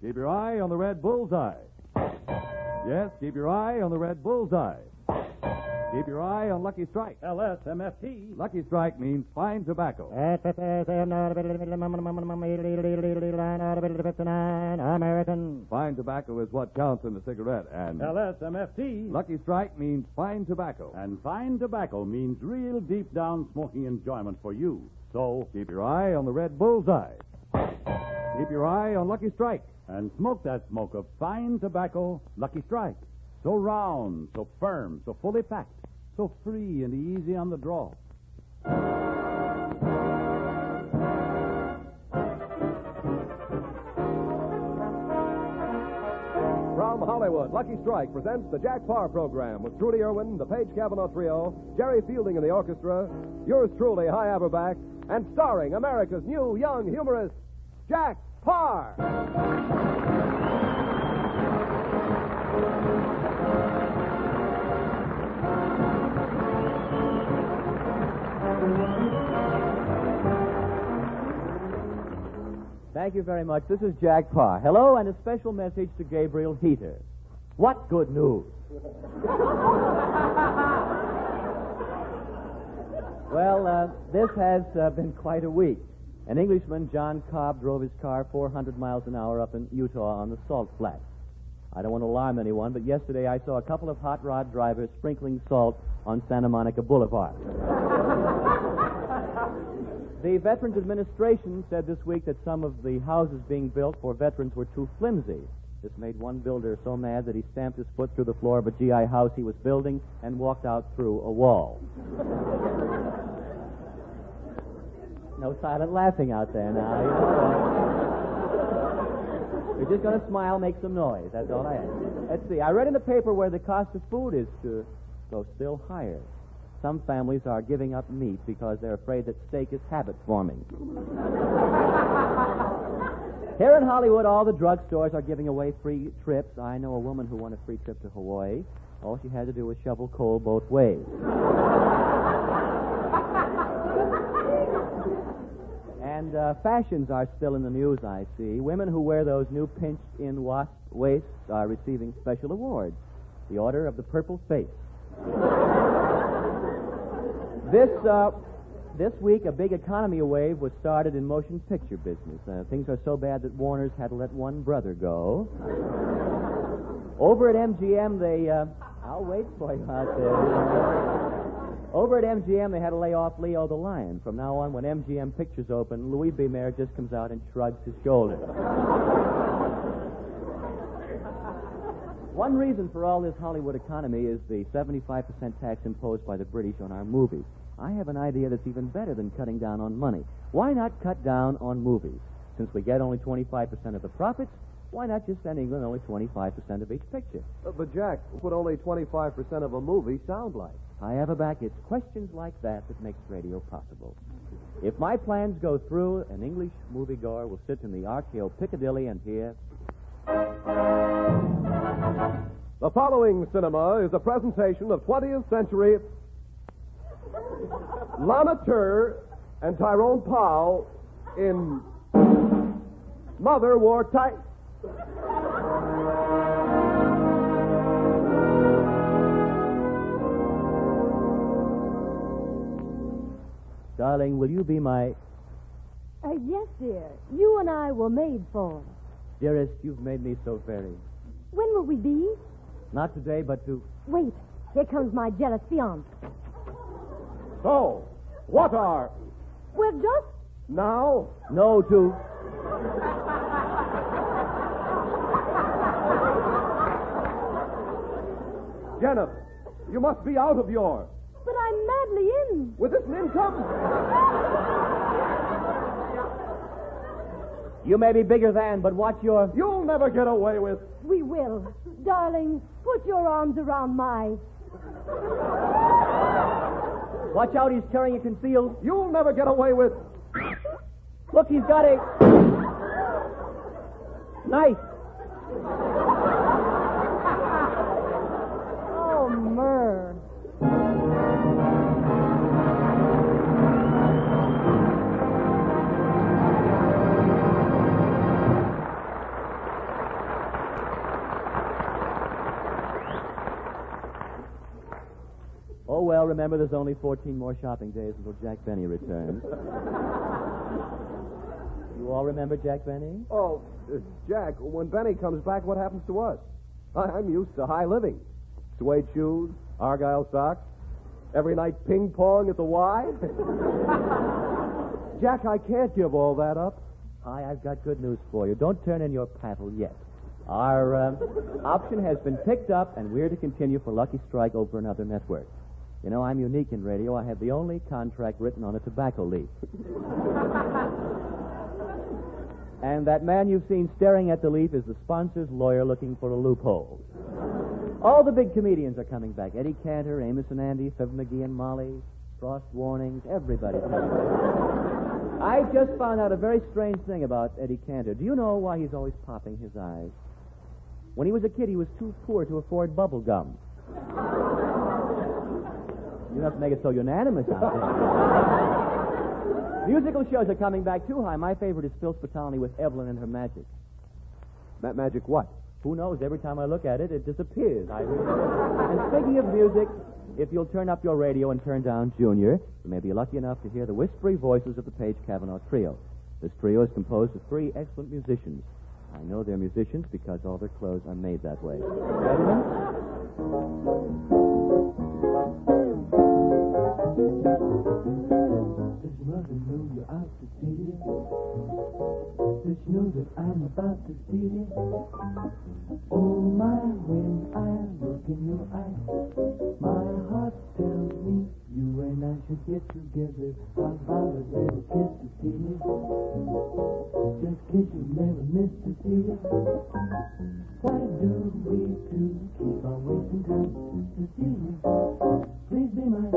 Keep your eye on the red bullseye. Yes, keep your eye on the red bullseye. Keep your eye on Lucky Strike. LSMFT. Lucky Strike means fine tobacco. American. Fine tobacco is what counts in a cigarette, and LSMFT. Lucky Strike means fine tobacco. And fine tobacco means real deep down smoking enjoyment for you. So, Keep your eye on the red bullseye. Keep your eye on Lucky Strike. and smoke that smoke of fine tobacco, Lucky Strike. So round, so firm, so fully packed, so free and easy on the draw. From Hollywood, Lucky Strike presents the Jack Paar program with Trudy Irwin, the Page Cavanaugh Trio, Jerry Fielding in the orchestra, yours truly, High Aberback, and starring America's new young humorist, Jack Paar. Thank you very much. This is Jack Paar. Hello, and a special message to Gabriel Heater. What good news? Well, this has been quite a week. An Englishman, John Cobb, drove his car 400 miles an hour up in Utah on the Salt Flats. I don't want to alarm anyone, but yesterday I saw a couple of hot rod drivers sprinkling salt on Santa Monica Boulevard. The Veterans Administration said this week that some of the houses being built for veterans were too flimsy. This made one builder so mad that he stamped his foot through the floor of a GI house he was building and walked out through a wall. No silent laughing out there now. You're just going to smile, make some noise. That's all I ask. Let's see. I read in the paper where the cost of food is to go still higher. Some families are giving up meat because they're afraid that steak is habit-forming. Here in Hollywood, all the drugstores are giving away free trips. I know a woman who won a free trip to Hawaii. All she had to do was shovel coal both ways. And fashions are still in the news, I see. Women who wear those new pinched-in wasp waists are receiving special awards. The Order of the Purple Face. This week, a big economy wave was started in motion picture business. Things are so bad that Warner's had to let one brother go. Over at MGM, I'll wait for you out there. Over at MGM, they had to lay off Leo the Lion. From now on, when MGM Pictures open, Louis B. Mayer just comes out and shrugs his shoulders. One reason for all this Hollywood economy is the 75% tax imposed by the British on our movies. I have an idea that's even better than cutting down on money. Why not cut down on movies? Since we get only 25% of the profits, why not just send England only 25% of each picture? But, Jack, what would only 25% of a movie sound like? I have a back. It's questions like that makes radio possible. If my plans go through, an English moviegoer will sit in the RKO Piccadilly and hear... The following cinema is a presentation of 20th century Lana Turr and Tyrone Powell in Mother Wore Tights. Darling, will you be my... Yes, dear. You and I were made for. Dearest, you've made me so very... When will we be? Not today, but to... Wait. Here comes my jealous fiancé. So, what are... Well, just... Now? No, to... Jennifer, you must be out of your... But I'm madly in. With this income? You may be bigger than, but watch your... You'll never get away with... We will. Darling, put your arms around my... Watch out, he's carrying a concealed... You'll never get away with... Look, he's got a... knife. Oh, Myrrh. well, remember there's only 14 more shopping days until Jack Benny returns. You all remember Jack Benny? Oh, Jack, when Benny comes back, what happens to us? I'm used to high living. Suede shoes, Argyle socks, every night ping pong at the Y. Jack, I can't give all that up. Hi, I've got good news for you. Don't turn in your paddle yet. Our option has been picked up, and we're to continue for Lucky Strike over another network. You know, I'm unique in radio. I have the only contract written on a tobacco leaf. And that man you've seen staring at the leaf is the sponsor's lawyer looking for a loophole. All the big comedians are coming back. Eddie Cantor, Amos and Andy, Fib McGee and Molly, Frost Warnings, everybody's coming back. I just found out a very strange thing about Eddie Cantor. Do you know why he's always popping his eyes? When he was a kid, he was too poor to afford bubble gum. You have to make it so unanimous out there. Musical shows are coming back, too, Hi. My favorite is Phil Spitali with Evelyn and her magic. That magic what? Who knows? Every time I look at it, it disappears. And speaking of music, if you'll turn up your radio and turn down Junior, you may be lucky enough to hear the whispery voices of the Page Cavanaugh Trio. This trio is composed of 3 excellent musicians. I know they're musicians because all their clothes are made that way. Gentlemen? Does you know that I'm about to steal it? Oh my, when I look in your eyes, my heart tells me you and I should get together. How about a little kiss to steal it? Just kiss you never miss to see it. Why do we two keep on wasting time to steal it? Please be mine.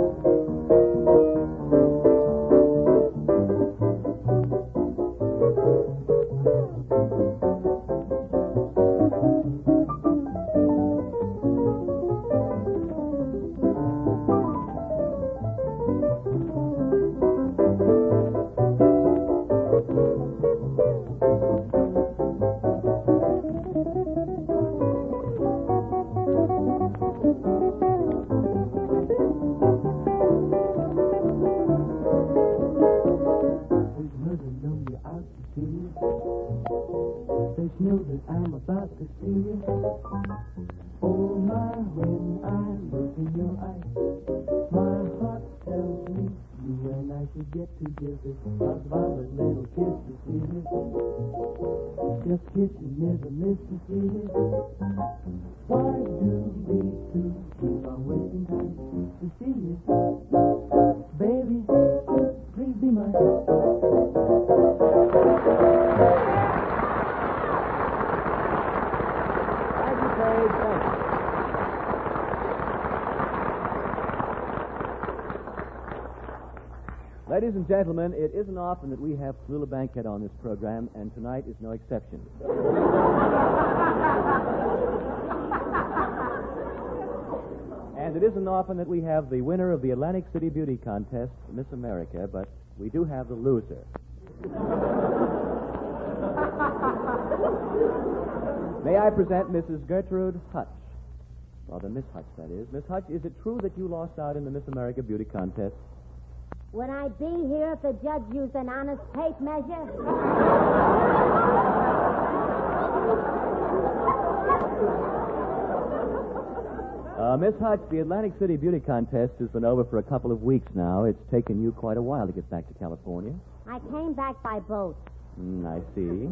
Know that I'm about to see you. Oh my, when I look in your eyes, my heart tells me you and I should get together. How about a little kiss to see you? Just kiss you, never miss to see you. Why do we two keep on wasting time to see you? Baby, please be mine. Ladies and gentlemen, it isn't often that we have Flula Bankhead on this program, and tonight is no exception. And it isn't often that we have the winner of the Atlantic City Beauty Contest, Miss America, but we do have the loser. May I present Mrs. Gertrude Hutch? Rather, Miss Hutch, that is. Miss Hutch, is it true that you lost out in the Miss America Beauty Contest? Would I be here if the judge used an honest tape measure? Miss Hutch, the Atlantic City Beauty Contest has been over for a couple of weeks now. It's taken you quite a while to get back to California. I came back by boat. I see.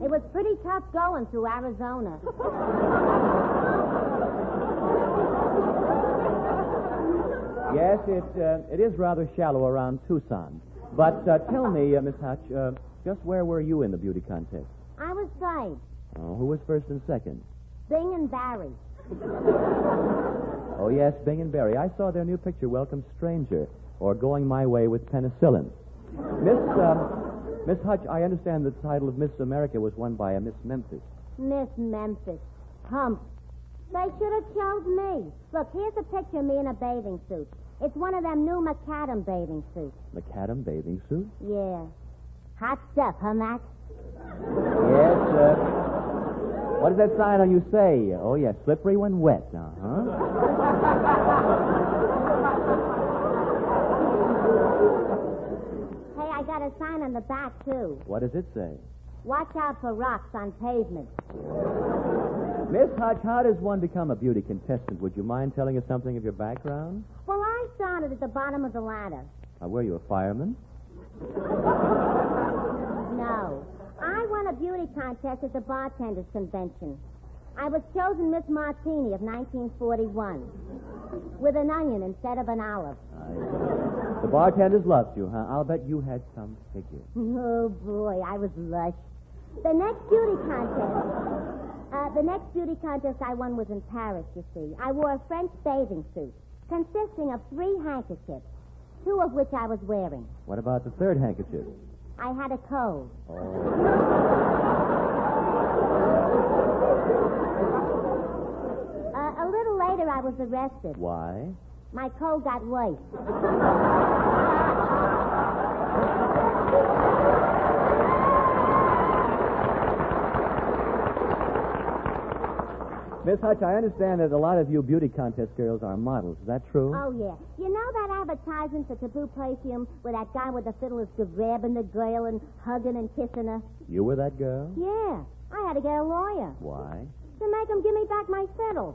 It was pretty tough going through Arizona. Yes, it is rather shallow around Tucson. But tell me, Miss Hutch, just where were you in the beauty contest? I was third. Oh, who was first and second? Bing and Barry. Oh, yes, Bing and Barry. I saw their new picture, Welcome Stranger, or Going My Way with Penicillin. Miss Hutch, I understand the title of Miss America was won by a Miss Memphis. Miss Memphis. Hump. They should have chose me. Look, here's a picture of me in a bathing suit. It's one of them new macadam bathing suits. Macadam bathing suit? Yeah. Hot stuff, huh, Mac? Yes, what does that sign on you say? Oh, yes, slippery when wet. Uh-huh. a sign on the back, too. What does it say? Watch out for rocks on pavement. Miss Hutch, how does one become a beauty contestant? Would you mind telling us something of your background? Well, I started at the bottom of the ladder. Were you a fireman? No. I won a beauty contest at the bartenders' convention. I was chosen Miss Martini of 1941 with an onion instead of an olive. The bartenders loved you, huh? I'll bet you had some figure. Oh, boy, I was lush. The next beauty contest I won was in Paris, you see. I wore a French bathing suit consisting of 3 handkerchiefs, 2 of which I was wearing. What about the third handkerchief? I had a cold. A little later, I was arrested. Why? My cold got worse. Miss Hutch, I understand that a lot of you beauty contest girls are models. Is that true? Oh, yeah. You know that advertisement for Taboo Perfume where that guy with the fiddle is grabbing the girl and hugging and kissing her? You were that girl? Yeah. I had to get a lawyer. Why? To make him give me back my fiddle.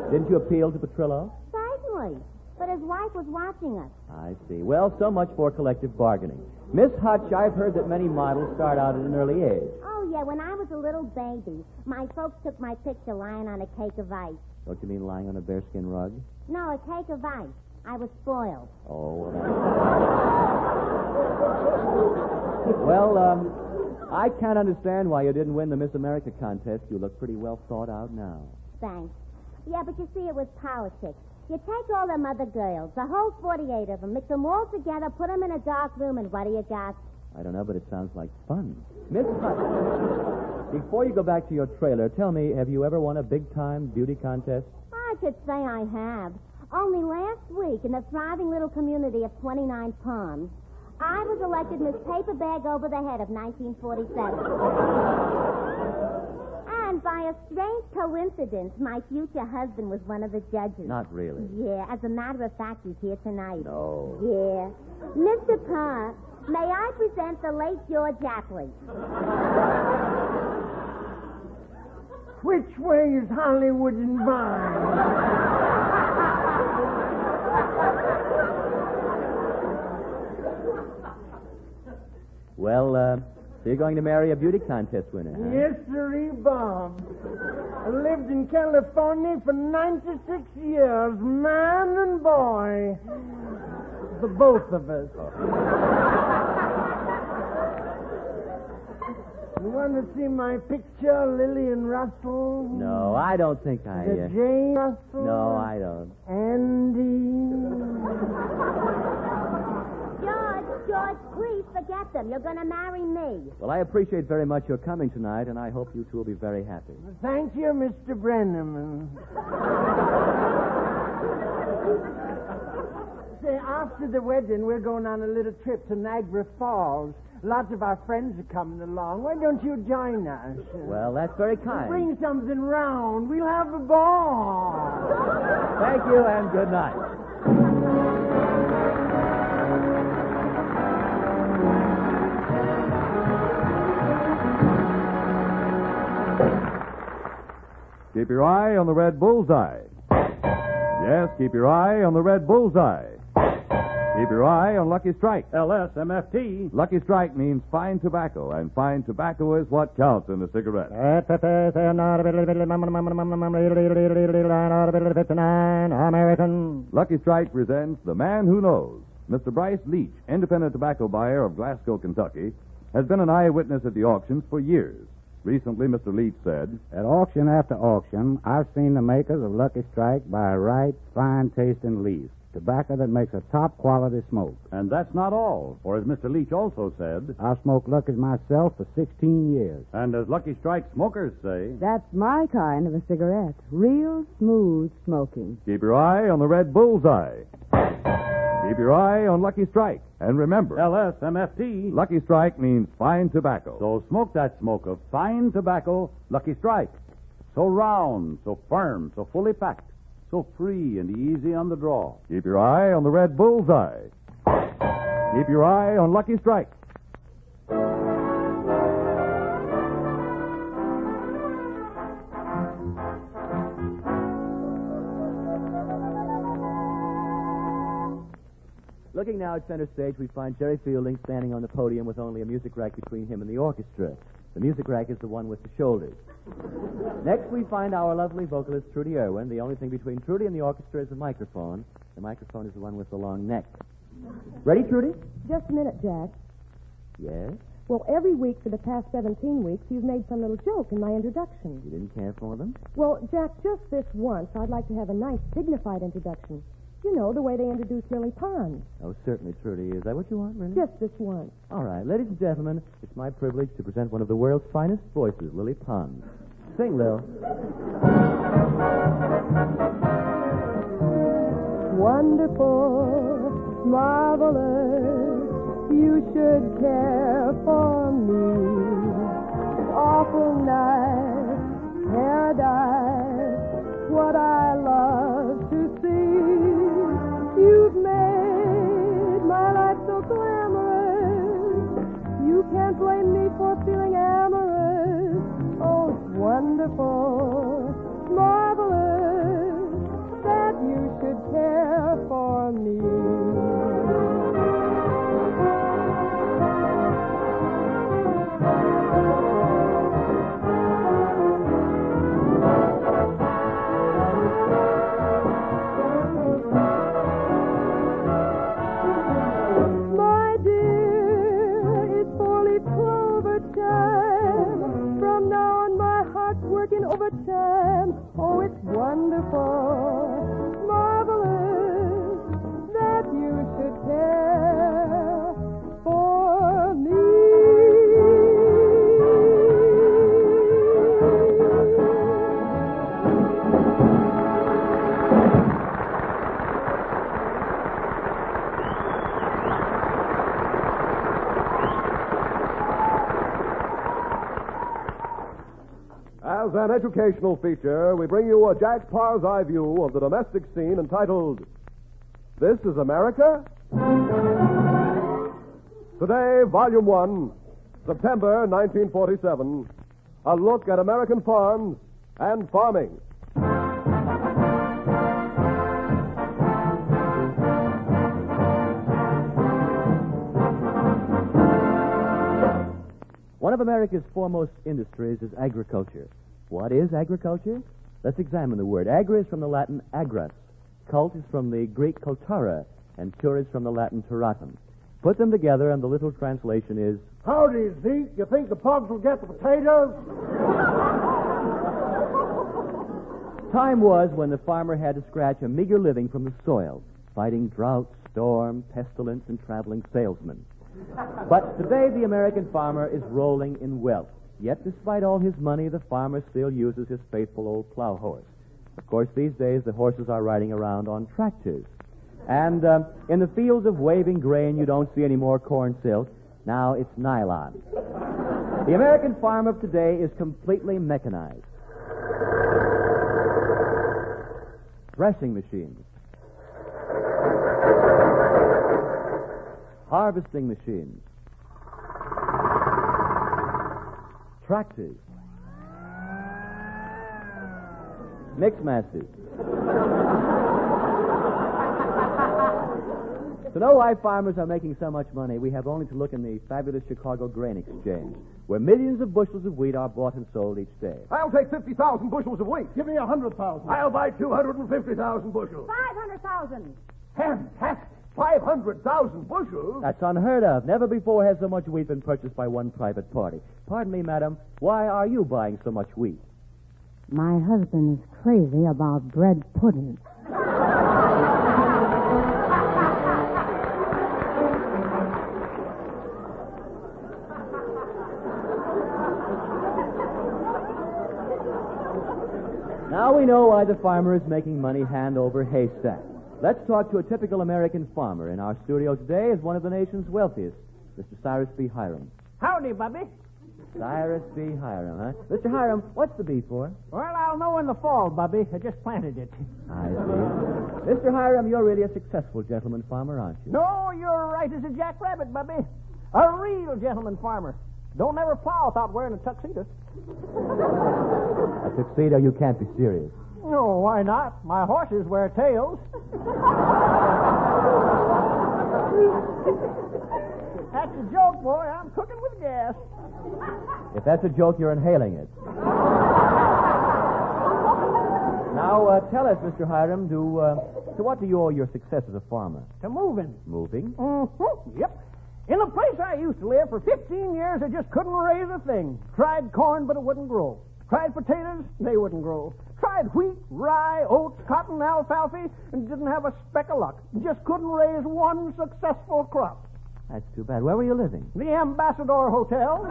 Didn't you appeal to Petrillo? Certainly. But his wife was watching us. I see. Well, so much for collective bargaining. Miss Hutch, I've heard that many models start out at an early age. Oh, yeah. When I was a little baby, my folks took my picture lying on a cake of ice. Don't you mean lying on a bearskin rug? No, a cake of ice. I was spoiled. Oh, well, I can't understand why you didn't win the Miss America contest. You look pretty well thought out now. Thanks. Yeah, but you see, it was politics. You take all them other girls, the whole 48 of them, mix them all together, put them in a dark room, and what do you got? I don't know, but it sounds like fun. Miss Hutch, before you go back to your trailer, tell me, have you ever won a big-time beauty contest? I could say I have. Only last week, in the thriving little community of 29 Palms, I was elected Miss Paper Bag Over the Head of 1947. And by a strange coincidence, my future husband was one of the judges. Not really. Yeah, as a matter of fact, he's here tonight. No. Yeah. Mr. Paar, may I present the late George Apley? Which way is Hollywood and Vine? Well, so you're going to marry a beauty contest winner, huh? Yes, sirree, Bob. I lived in California for 96 years, man and boy. The both of us. You want to see my picture, Lillian Russell? No, I don't think I... Jane Russell? No, I don't. Andy? George, please forget them. You're going to marry me. Well, I appreciate very much your coming tonight, and I hope you two will be very happy. Thank you, Mr. Brenneman. Say, after the wedding, we're going on a little trip to Niagara Falls. Lots of our friends are coming along. Why don't you join us? Well, that's very kind. Bring something round. We'll have a ball. Thank you, and good night. Keep your eye on the red bullseye. Yes, keep your eye on the red bullseye. Keep your eye on Lucky Strike. LSMFT. Lucky Strike means fine tobacco, and fine tobacco is what counts in a cigarette. American. Lucky Strike presents The Man Who Knows. Mr. Bryce Leach, independent tobacco buyer of Glasgow, Kentucky, has been an eyewitness at the auctions for years. Recently, Mr. Leach said, At auction after auction, I've seen the makers of Lucky Strike buy ripe, fine-tasting leaf, tobacco that makes a top-quality smoke. And that's not all, for as Mr. Leach also said, I've smoked Lucky's myself for 16 years. and as Lucky Strike smokers say, That's my kind of a cigarette. Real smooth smoking. keep your eye on the red bullseye. Keep your eye on Lucky Strike. And remember, LSMFT. Lucky Strike means fine tobacco. So smoke that smoke of fine tobacco, Lucky Strike. So round, so firm, so fully packed, so free and easy on the draw. Keep your eye on the red bullseye. Keep your eye on Lucky Strike. Looking now at center stage, we find Jerry Fielding standing on the podium with only a music rack between him and the orchestra. The music rack is the one with the shoulders. Next, we find our lovely vocalist, Trudy Irwin. The only thing between Trudy and the orchestra is a microphone. The microphone is the one with the long neck. Ready, Trudy? Just a minute, Jack. Yes? Well, every week for the past 17 weeks, you've made some little joke in my introduction. You didn't care for them? Well, Jack, just this once, I'd like to have a nice, dignified introduction. You know, the way they introduce Lily Pond. Oh, certainly, Trudy. Is that what you want, really? Just this once. All right. Ladies and gentlemen, it's my privilege to present one of the world's finest voices, Lily Pond. Sing, Lil. Wonderful, marvelous, you should care for me. Awful nice, paradise, what I love to see. You've made my life so glamorous, you can't blame me for feeling amorous. Oh, it's wonderful, marvelous, that you should care for me. My dear, it's 4-leaf clover time. From now on, my heart's working overtime. Oh, it's wonderful, marvelous, that you should care for me. As an educational feature, we bring you a Jack Paar's eye view of the domestic scene entitled, This is America? Today, Volume 1, September 1947, a look at American farms and farming. One of America's foremost industries is agriculture. What is agriculture? Let's examine the word. Agra is from the Latin agras. Cult is from the Greek kultura, and tur is from the Latin turatum. Put them together, and the literal translation is... Howdy, Zeke. You think the pugs will get the potatoes? Time was when the farmer had to scratch a meager living from the soil, fighting drought, storm, pestilence, and traveling salesmen. But today the American farmer is rolling in wealth. Yet despite all his money, the farmer still uses his faithful old plow horse. Of course, these days the horses are riding around on tractors. And in the fields of waving grain, you don't see any more corn silk. Now it's nylon. The American farm of today is completely mechanized. Threshing machines. Harvesting machines. Tractors. Mixmasters. To know why farmers are making so much money, we have only to look in the fabulous Chicago Grain Exchange, where millions of bushels of wheat are bought and sold each day. I'll take 50,000 bushels of wheat. Give me 100,000. I'll buy 250,000 bushels. 500,000. Fantastic. 500,000 bushels? That's unheard of. Never before has so much wheat been purchased by one private party. Pardon me, madam, why are you buying so much wheat? My husband is crazy about bread pudding. Now we know why the farmer is making money hand over haystack. Let's talk to a typical American farmer. In our studio today is one of the nation's wealthiest, Mr. Cyrus B. Hiram. Howdy, Bubby. Cyrus B. Hiram, huh? Mr. Hiram, what's the bee for? Well, I'll know in the fall, Bubby. I just planted it. I see. Mr. Hiram, you're really a successful gentleman farmer, aren't you? No, you're right as a jackrabbit, Bubby. A real gentleman farmer. Don't ever plow without wearing a tuxedo. A tuxedo? You can't be serious. No, why not? My horses wear tails. That's a joke, boy. I'm cooking with gas. If that's a joke, you're inhaling it. Now, tell us, Mr. Hiram, to what do you owe your success as a farmer? To moving. Moving? Mm-hmm. Yep. In the place I used to live for 15 years, I just couldn't raise a thing. Tried corn, but it wouldn't grow. Tried potatoes, they wouldn't grow. Tried wheat, rye, oats, cotton, alfalfa, and didn't have a speck of luck. Just couldn't raise one successful crop. That's too bad. Where were you living? The Ambassador Hotel.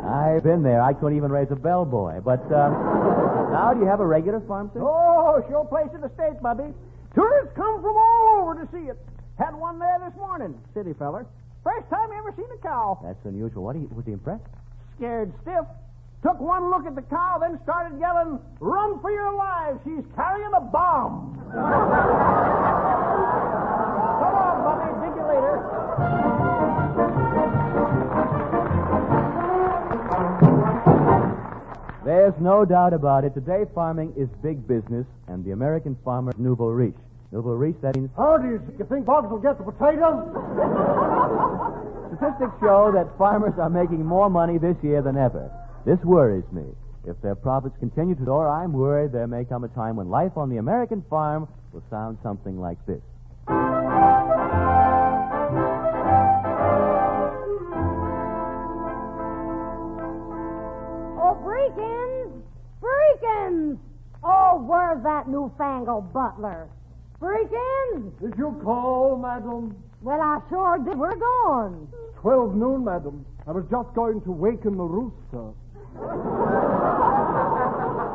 I've been there. I couldn't even raise a bellboy. But now, do you have a regular farm, sir? Oh, sure place in the States, Bubby. Tourists come from all over to see it. Had one there this morning, city feller. First time I ever seen a cow. That's unusual. Was he impressed? Scared stiff. Took one look at the cow, then started yelling, "Run for your lives, she's carrying a bomb." So long, Bubby. Dig you later. There's no doubt about it. Today, farming is big business, and the American farmer is nouveau riche. Nouveau riche, that means... How do you think Boggs will get the potatoes? Statistics show that farmers are making more money this year than ever. This worries me. If their profits continue to soar, I'm worried there may come a time when life on the American farm will sound something like this. Oh, Breekins! Breekins! Oh, where's that newfangled butler? Breekins! Did you call, madam? Well, I sure did. We're gone. 12 noon, madam. I was just going to waken the rooster.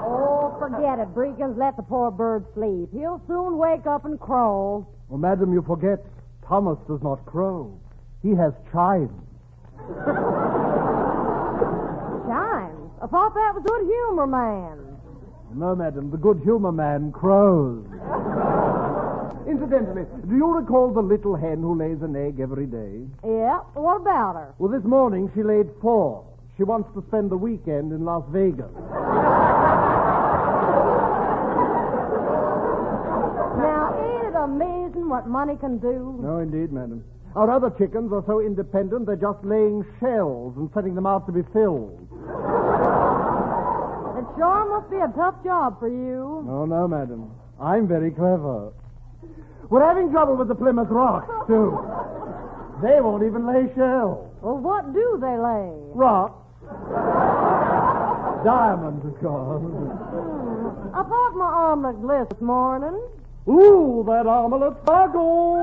Oh, forget it, Breekins. Let the poor bird sleep. He'll soon wake up and crow. Oh, madam, you forget Thomas does not crow. He has chimes. Chimes? I thought that was Good Humor Man. No, madam, the good humor man crows. Incidentally, do you recall the little hen who lays an egg every day? Yeah, what about her? Well, this morning she laid 4. She wants to spend the weekend in Las Vegas. Now, ain't it amazing what money can do? No, indeed, madam. Our other chickens are so independent they're just laying shells and setting them out to be filled. It sure must be a tough job for you. Oh, no, madam. I'm very clever. We're having trouble with the Plymouth Rocks, too. They won't even lay shells. Well, what do they lay? Rocks. Diamonds, of course. I thought my omelet glistened this morning. Ooh, that omelet sparkles.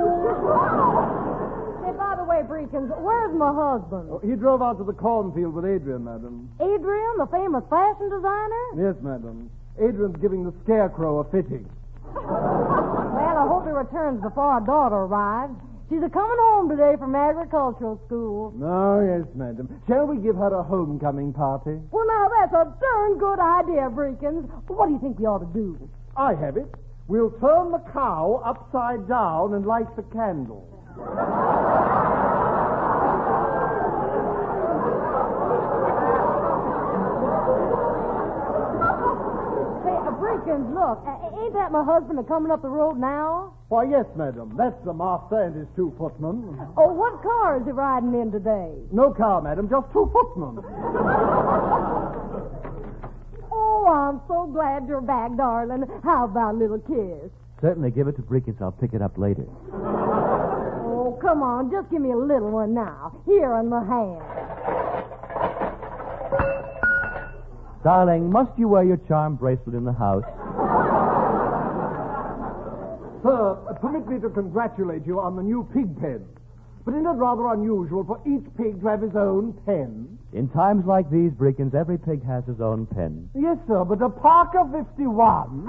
Hey, by the way, Breekins, where's my husband? Oh, he drove out to the cornfield with Adrian, madam. Adrian, the famous fashion designer? Yes, madam. Adrian's giving the scarecrow a fitting. Well, I hope he returns before our daughter arrives. She's a-coming home today from agricultural school. Oh, yes, madam. Shall we give her a homecoming party? Well, now, that's a darn good idea, Breekins. What do you think we ought to do? I have it. We'll turn the cow upside down and light the candle. Breekins, look, ain't that my husband coming up the road now? Why, yes, madam. That's the master and his 2 footmen. Oh, what car is he riding in today? No car, madam, just 2 footmen. Oh, I'm so glad you're back, darling. How about a little kiss? Certainly, give it to Breekins. I'll pick it up later. Oh, come on, just give me a little one now. Here in my hand. Darling, must you wear your charm bracelet in the house? Sir, permit me to congratulate you on the new pig pen. But isn't it rather unusual for each pig to have his own pen? In times like these, Breekins, every pig has his own pen. Yes, sir, but a Parker 51...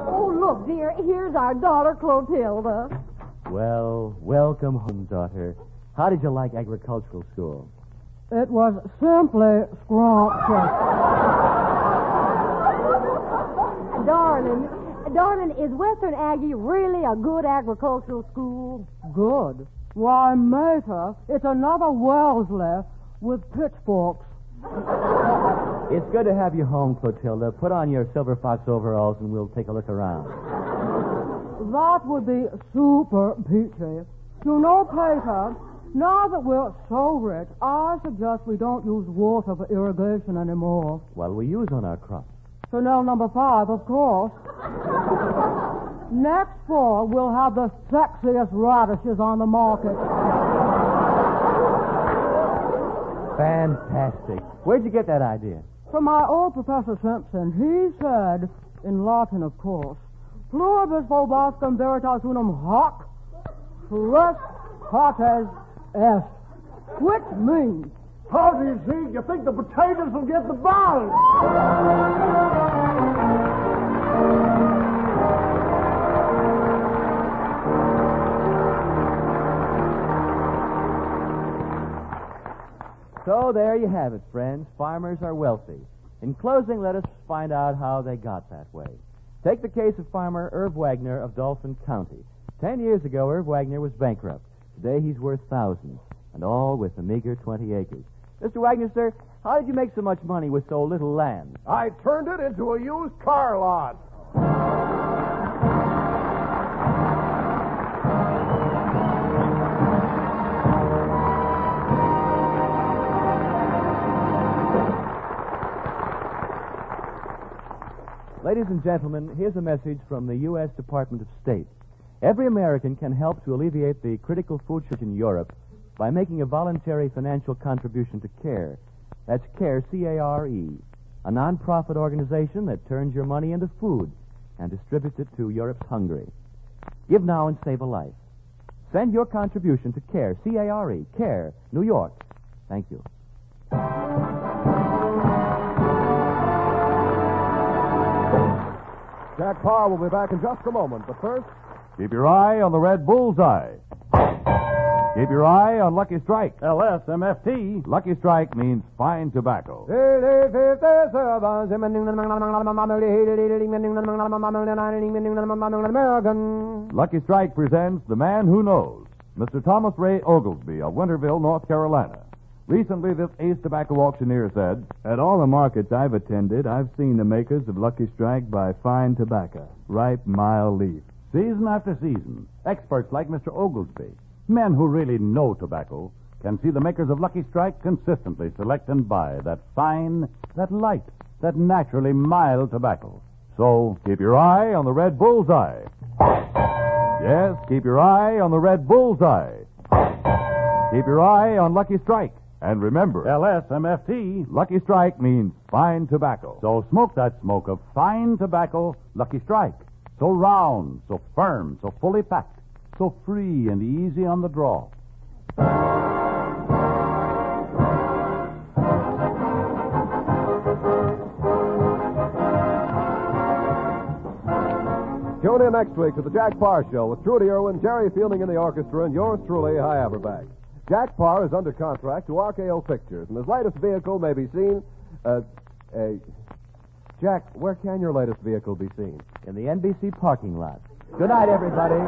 Oh, look, dear, here's our daughter, Clotilda. Well, welcome home, daughter. How did you like agricultural school? It was simply scrumptious. Darling, is Western Aggie really a good agricultural school? Good. Why, Mater, it's another Wellesley with pitchforks. It's good to have you home, Clotilda. Put on your silver fox overalls and we'll take a look around. That would be super peachy. You know, Pater, now that we're so rich, I suggest we don't use water for irrigation anymore. Well, we use on our crops. Chanel number 5, of course. Next fall, we'll have the sexiest radishes on the market. Fantastic. Where'd you get that idea? From my old Professor Simpson. He said, in Latin, of course, pluribus vobascum veritas unum hoc, res partes est, which means, How do you see? You think the potatoes will get the buzz? So there you have it, friends. Farmers are wealthy. In closing, let us find out how they got that way. Take the case of farmer Irv Wagner of Dauphin County. 10 years ago, Irv Wagner was bankrupt. Today, he's worth thousands, and all with a meager 20 acres. Mr. Wagner, sir, how did you make so much money with so little land? I turned it into a used car lot. Ladies and gentlemen, here's a message from the U.S. Department of State. Every American can help to alleviate the critical food shortage in Europe by making a voluntary financial contribution to CARE. That's CARE, C-A-R-E, a non-profit organization that turns your money into food and distributes it to Europe's hungry. Give now and save a life. Send your contribution to CARE, C-A-R-E, CARE, New York. Thank you. Jack Paar will be back in just a moment, but first... Keep your eye on the red bullseye. Keep your eye on Lucky Strike. LSMFT. Lucky Strike means fine tobacco. Lucky Strike presents The Man Who Knows, Mr. Thomas Ray Oglesby of Winterville, North Carolina. Recently, this ace tobacco auctioneer said, At all the markets I've attended, I've seen the makers of Lucky Strike buy fine tobacco, ripe, mild leaf. Season after season, experts like Mr. Oglesby, men who really know tobacco, can see the makers of Lucky Strike consistently select and buy that fine, that light, that naturally mild tobacco. So, keep your eye on the red bullseye. Yes, keep your eye on the red bullseye. Keep your eye on Lucky Strike. And remember, LSMFT, Lucky Strike means fine tobacco. So smoke that smoke of fine tobacco, Lucky Strike. So round, so firm, so fully packed, so free and easy on the draw. Tune in next week to the Jack Paar Show with Trudy Irwin, Jerry Fielding in the orchestra, and yours truly, High Aberback. Jack Paar is under contract to RKO Pictures, and his latest vehicle may be seen... Jack, where can your latest vehicle be seen? In the NBC parking lot. Good night, everybody.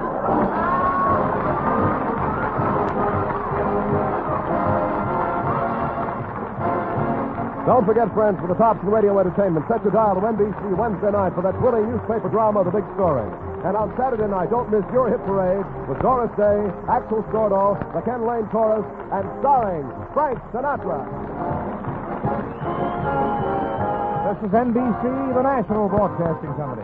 Don't forget, friends, for the tops in radio entertainment, set your dial to NBC Wednesday night for that thrilling newspaper drama, The Big Story. And on Saturday night, don't miss your hit parade with Doris Day, Axel Stordahl, the Ken Lane Chorus, and starring Frank Sinatra. This is NBC, the national broadcasting company.